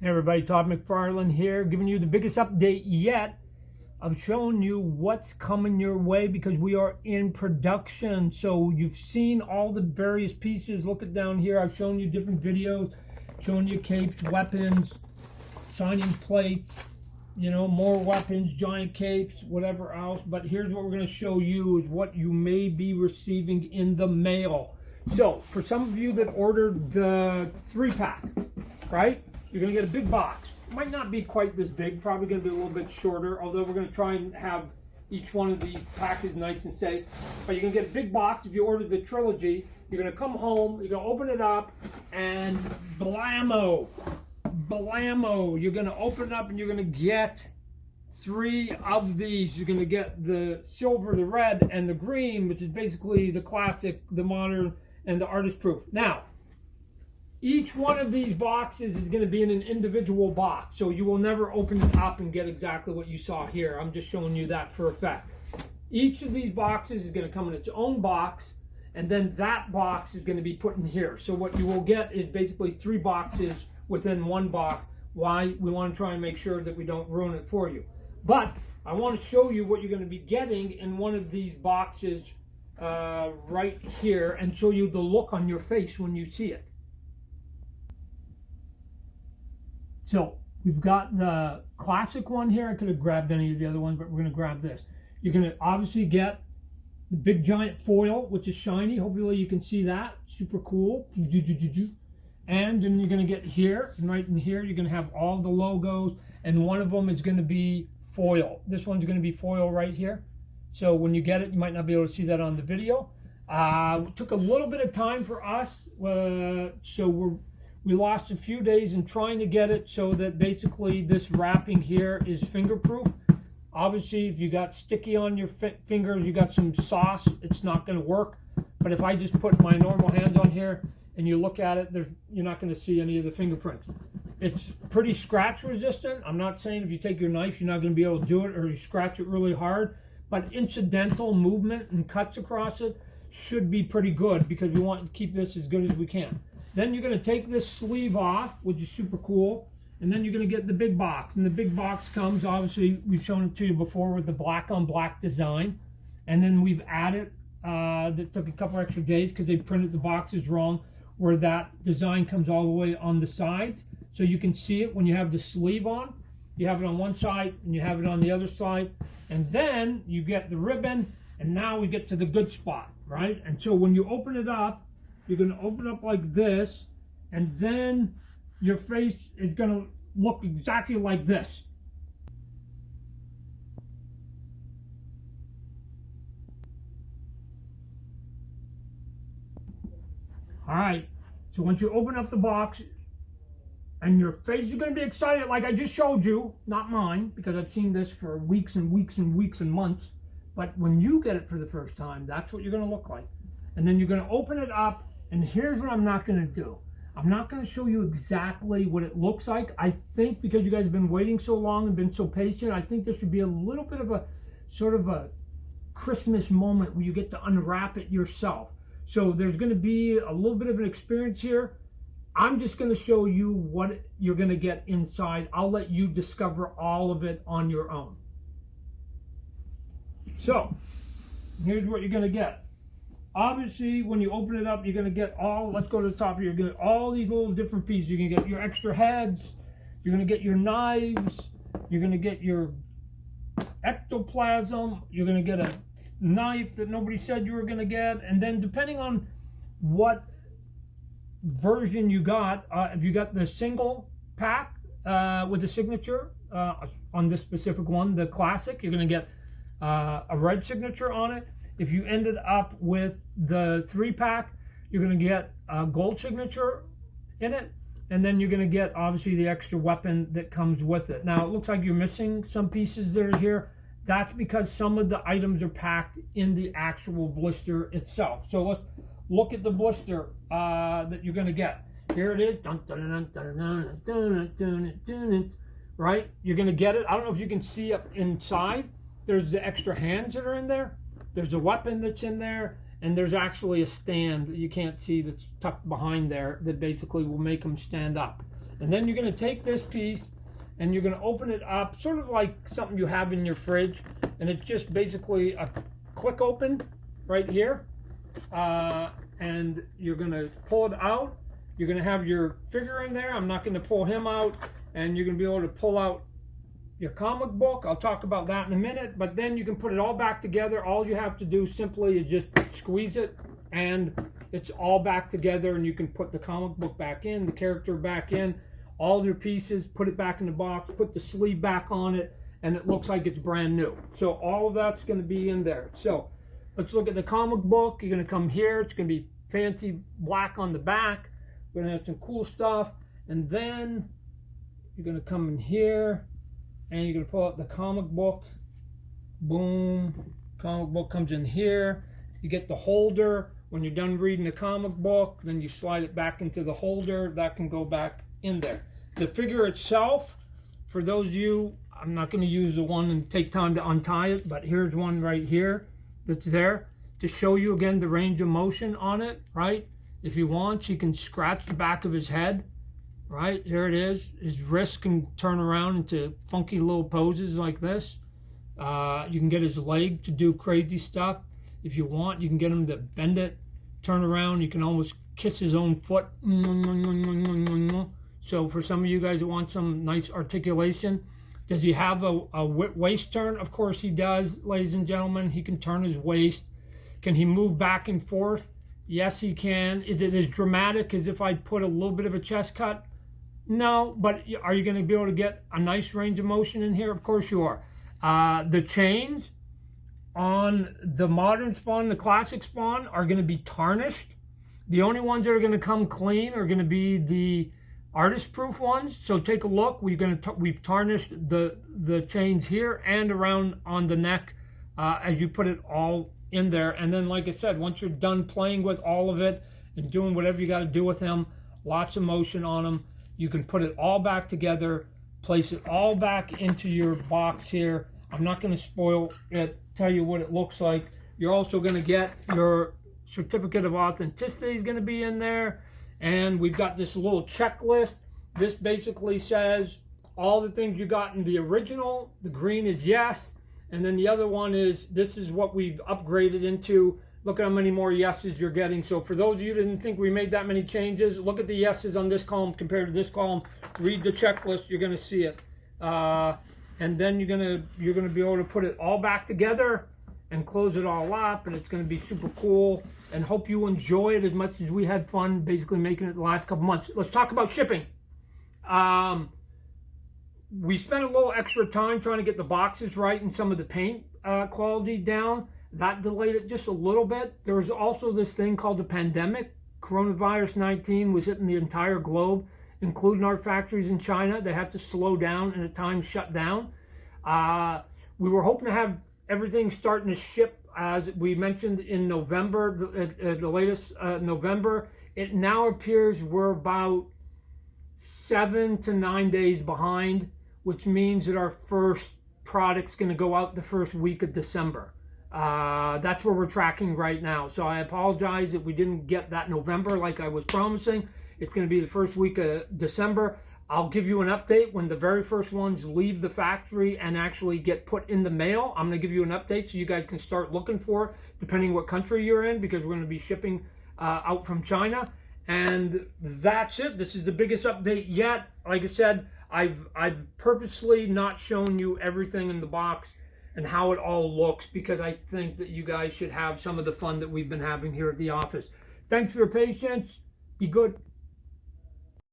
Hey everybody, Todd McFarlane here, giving you the biggest update yet. I've shown you what's coming your way because we are in production. So you've seen all the various pieces. Look at down here. I've shown you different videos, showing you capes, weapons, signing plates, more weapons, giant capes, whatever else. But here's what we're going to show you is what you may be receiving in the mail. So for some of you that ordered the 3-pack, right? You're going to get a big box. It might not be quite this big, probably going to be a little bit shorter, although we're going to try and have each one of the packaged nice and safe. But you're going to get a big box if you order the trilogy. You're going to come home, you're going to open it up, and blammo, you're going to open it up and you're going to get 3 of these. You're going to get the silver, the red, and the green, which is basically the classic, the modern, and the artist proof. Now, each one of these boxes is going to be in an individual box, so you will never open it up and get exactly what you saw here. I'm just showing you that for a fact. Each of these boxes is going to come in its own box, and then that box is going to be put in here. So what you will get is basically 3 boxes within one box. Why? We want to try and make sure that we don't ruin it for you. But I want to show you what you're going to be getting in one of these boxes right here, and show you the look on your face when you see it. So we've got the classic one here. I could have grabbed any of the other ones, but we're going to grab this. You're going to obviously get the big giant foil, which is shiny. Hopefully you can see that. Super cool. And then you're going to get here, and right in here, you're going to have all the logos, and one of them is going to be foil. This one's going to be foil right here. So when you get it, you might not be able to see that on the video. It took a little bit of time for us, so we lost a few days in trying to get it so that basically this wrapping here is finger-proof. Obviously, if you got sticky on your fingers, you got some sauce, it's not going to work. But if I just put my normal hands on here and you look at it, you're not going to see any of the fingerprints. It's pretty scratch resistant. I'm not saying if you take your knife, you're not going to be able to do it, or you scratch it really hard. But incidental movement and cuts across it should be pretty good, because we want to keep this as good as we can. Then you're going to take this sleeve off, which is super cool, and then you're going to get the big box. And the big box comes, obviously, we've shown it to you before with the black on black design. And then we've added, that took a couple extra days because they printed the boxes wrong, where that design comes all the way on the sides. So you can see it when you have the sleeve on. You have it on one side and you have it on the other side. And then you get the ribbon, and now we get to the good spot, right? And so when you open it up, you're going to open up like this, and then your face is going to look exactly like this. All right, so once you open up the box, and your face is going to be excited like I just showed you, not mine, because I've seen this for weeks and weeks and weeks and months. But when you get it for the first time, that's what you're going to look like. And then you're going to open it up. And here's what I'm not going to do. I'm not going to show you exactly what it looks like. I think because you guys have been waiting so long and been so patient, I think there should be a little bit of a sort of a Christmas moment where you get to unwrap it yourself. So there's going to be a little bit of an experience here. I'm just going to show you what you're going to get inside. I'll let you discover all of it on your own. So here's what you're going to get. Obviously, when you open it up, you're going to get let's go to the top here, you're going to get all these little different pieces. You're going to get your extra heads, you're going to get your knives, you're going to get your ectoplasm, you're going to get a knife that nobody said you were going to get, and then depending on what version you got, if you got the single pack with the signature on this specific one, the classic, you're going to get a red signature on it. If you ended up with the 3-pack, you're going to get a gold signature in it, and then you're going to get, obviously, the extra weapon that comes with it. Now, it looks like you're missing some pieces that are here. That's because some of the items are packed in the actual blister itself. So let's look at the blister that you're going to get. Here it is. Right? You're going to get it. I don't know if you can see up inside. There's the extra hands that are in there. There's a weapon that's in there, and there's actually a stand that you can't see that's tucked behind there that basically will make them stand up. And then you're going to take this piece and you're going to open it up, sort of like something you have in your fridge. And it's just basically a click open right here. And you're going to pull it out. You're going to have your figure in there. I'm not going to pull him out. And you're going to be able to pull out your comic book. I'll talk about that in a minute. But then you can put it all back together. All you have to do simply is just squeeze it, and it's all back together. And you can put the comic book back in, the character back in, all your pieces, put it back in the box, put the sleeve back on it, and it looks like it's brand new. So all of that's going to be in there. So let's look at the comic book. You're going to come here. It's going to be fancy black on the back. We're going to have some cool stuff. And then you're going to come in here and you're going to pull out the comic book. Boom. Comic book comes in here. You get the holder. When you're done reading the comic book, then you slide it back into the holder. That can go back in there. The figure itself, for those of you, I'm not going to use the one and take time to untie it, but here's one right here that's there to show you again the range of motion on it, right? If you want, you can scratch the back of his head, right? Here it is. His wrist can turn around into funky little poses like this. You can get his leg to do crazy stuff. If you want, you can get him to bend it, turn around. You can almost kiss his own foot. So for some of you guys that want some nice articulation, does he have a waist turn? Of course he does, ladies and gentlemen. He can turn his waist. Can he move back and forth? Yes, he can. Is it as dramatic as if I put a little bit of a chest cut? No, but are you going to be able to get a nice range of motion in here? Of course you are. The chains on the modern Spawn, the classic Spawn, are going to be tarnished. The only ones that are going to come clean are going to be the artist proof ones. So take a look. We've tarnished the chains here and around on the neck as you put it all in there. And then, like I said, once you're done playing with all of it and doing whatever you got to do with him, lots of motion on him, you can put it all back together, place it all back into your box here. I'm not going to spoil it, tell you what it looks like. You're also going to get your certificate of authenticity is going to be in there. And we've got this little checklist. This basically says all the things you got in the original. The green is yes. And then the other one is, this is what we've upgraded into. Look at how many more yeses you're getting. So for those of you who didn't think we made that many changes, look at the yeses on this column compared to this column. Read the checklist, you're going to see it. And then you're gonna be able to put it all back together and close it all up, and it's going to be super cool. And hope you enjoy it as much as we had fun basically making it the last couple months. Let's talk about shipping. We spent a little extra time trying to get the boxes right and some of the paint quality down. That delayed it just a little bit. There was also this thing called the pandemic. Coronavirus 19 was hitting the entire globe, including our factories in China. They had to slow down and at times shut down. We were hoping to have everything starting to ship, as we mentioned in November, the latest November. It now appears we're about 7 to 9 days behind, which means that our first product's going to go out the first week of December. That's where we're tracking right now. So I apologize that we didn't get that November like I was promising. It's going to be the first week of December. I'll give you an update when the very first ones leave the factory and actually get put in the mail. I'm going to give you an update so you guys can start looking for it, depending what country you're in, because we're going to be shipping out from China. And that's it. This is the biggest update yet. Like I said, I've purposely not shown you everything in the box and how it all looks, because I think that you guys should have some of the fun that we've been having here at the office. Thanks for your patience. Be good.